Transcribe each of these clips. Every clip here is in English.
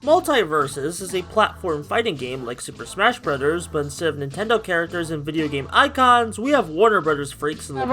Multiversus is a platform fighting game like Super Smash Bros., but instead of Nintendo characters and video game icons, we have Warner Bros. Freaks in the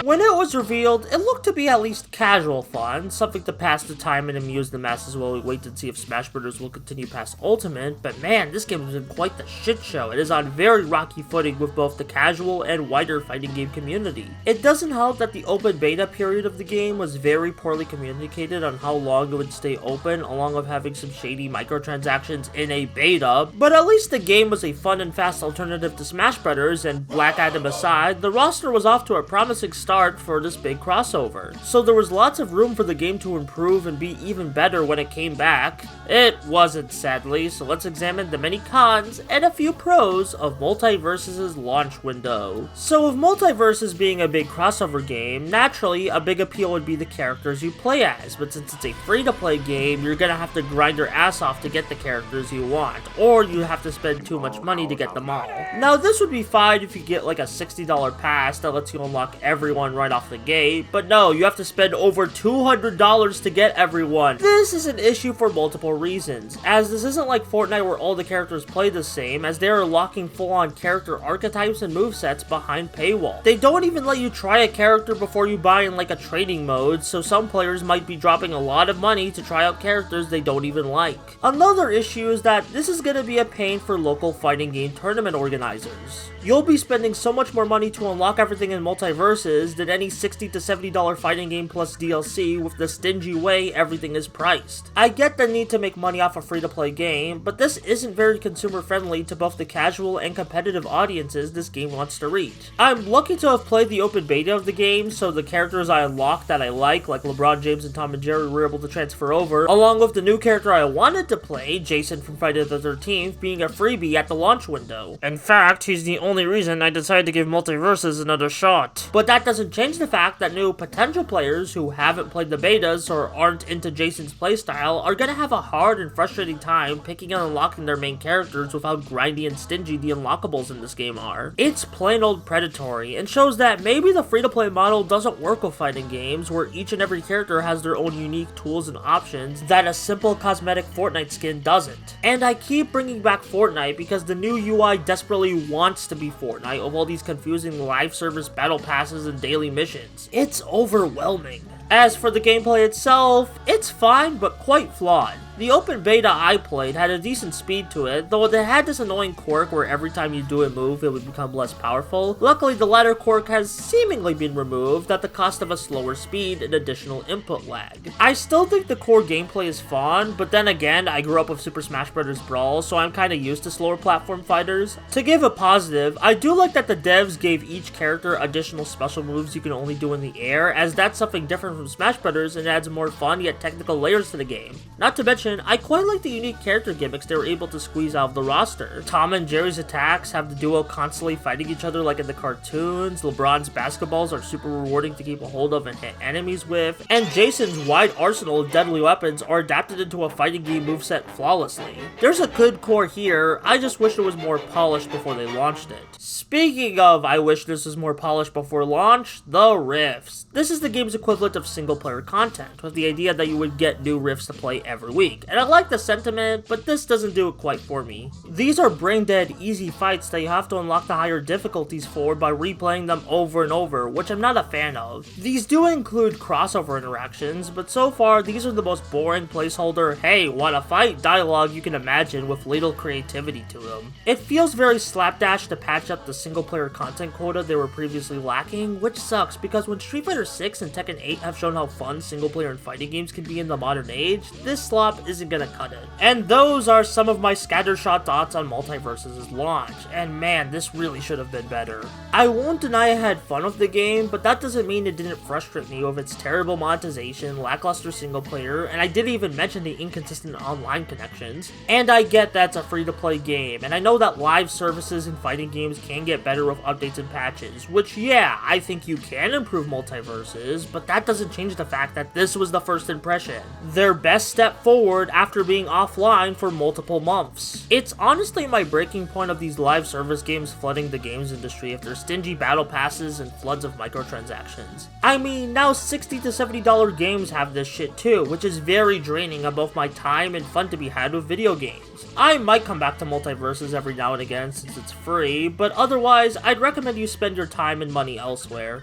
When it was revealed, it looked to be at least casual fun, something to pass the time and amuse the masses while we wait to see if Smash Bros. Will continue past Ultimate, but man, this game has been quite the shit show. It is on very rocky footing with both the casual and wider fighting game community. It doesn't help that the open beta period of the game was very poorly communicated on how long it would stay open, along with having some shady microtransactions in a beta, but at least the game was a fun and fast alternative to Smash Bros., and Black Adam aside, the roster was off to a promising start for this big crossover. So there was lots of room for the game to improve and be even better when it came back. It wasn't, sadly, so let's examine the many cons and a few pros of Multiversus' launch window. So with Multiversus being a big crossover game, naturally a big appeal would be the characters you play as, but since it's a free-to-play game, you're gonna have to grind your ass off to get the characters you want, or you have to spend too much money to get them all. Now this would be fine if you get like a $60 pass that lets you unlock everyone right off the gate, but no, you have to spend over $200 to get everyone. This is an issue for multiple reasons, as this isn't like Fortnite where all the characters play the same, as they are locking full-on character archetypes and movesets behind paywall. They don't even let you try a character before you buy in like a trading mode, so some players might be dropping a lot of money to try out characters they don't even like. Another issue is that this is going to be a pain for local fighting game tournament organizers. You'll be spending so much more money to unlock everything in Multiversus than any $60 to $70 fighting game plus DLC with the stingy way everything is priced. I get the need to make money off a free-to-play game, but this isn't very consumer-friendly to both the casual and competitive audiences this game wants to reach. I'm lucky to have played the open beta of the game, so the characters I unlocked that I like LeBron James and Tom and Jerry, were able to transfer over, along with the new character I wanted to play, Jason from Friday the 13th, being a freebie at the launch window. In fact, he's the only reason I decided to give Multiversus another shot. But that doesn't change the fact that new potential players who haven't played the betas or aren't into Jason's playstyle are gonna have a hard and frustrating time picking and unlocking their main characters with how grindy and stingy the unlockables in this game are. It's plain old predatory, and shows that maybe the free-to-play model doesn't work with fighting games where each and every character has their own unique tools and options that a simple cosmetic Fortnite skin doesn't. And I keep bringing back Fortnite because the new UI desperately wants to be Fortnite with all these confusing live service battle passes and daily missions. It's overwhelming. As for the gameplay itself, it's fine but quite flawed. The open beta I played had a decent speed to it, though it had this annoying quirk where every time you do a move it would become less powerful. Luckily the latter quirk has seemingly been removed at the cost of a slower speed and additional input lag. I still think the core gameplay is fun, but then again I grew up with Super Smash Bros. Brawl, so I'm kinda used to slower platform fighters. To give a positive, I do like that the devs gave each character additional special moves you can only do in the air, as that's something different from Smash Bros. And adds more fun yet technical layers to the game. Not to mention, I quite like the unique character gimmicks they were able to squeeze out of the roster. Tom and Jerry's attacks have the duo constantly fighting each other like in the cartoons, LeBron's basketballs are super rewarding to keep a hold of and hit enemies with, and Jason's wide arsenal of deadly weapons are adapted into a fighting game moveset flawlessly. There's a good core here, I just wish it was more polished before they launched it. Speaking of I wish this was more polished before launch, the rifts. This is the game's equivalent of single player content, with the idea that you would get new rifts to play every week. And I like the sentiment, but this doesn't do it quite for me. These are brain dead easy fights that you have to unlock the higher difficulties for by replaying them over and over, which I'm not a fan of. These do include crossover interactions, but so far these are the most boring placeholder, hey, wanna fight dialogue you can imagine with little creativity to them. It feels very slapdash to patch up the single player content quota they were previously lacking, which sucks because when Street Fighter 6 and Tekken 8 have shown how fun single player and fighting games can be in the modern age, this slop isn't gonna cut it. And those are some of my scattershot thoughts on Multiversus' launch, and man, this really should have been better. I won't deny I had fun with the game, but that doesn't mean it didn't frustrate me with its terrible monetization, lackluster single player, and I didn't even mention the inconsistent online connections. And I get that's a free-to-play game, and I know that live services in fighting games can get better with updates and patches, which yeah, I think you can improve Multiversus, but that doesn't doesn't change the fact that this was the first impression. Their best step forward after being offline for multiple months. It's honestly my breaking point of these live service games flooding the games industry with their stingy battle passes and floods of microtransactions. I mean, now $60 to $70 games have this shit too, which is very draining on both my time and fun to be had with video games. I might come back to Multiversus every now and again since it's free, but otherwise, I'd recommend you spend your time and money elsewhere.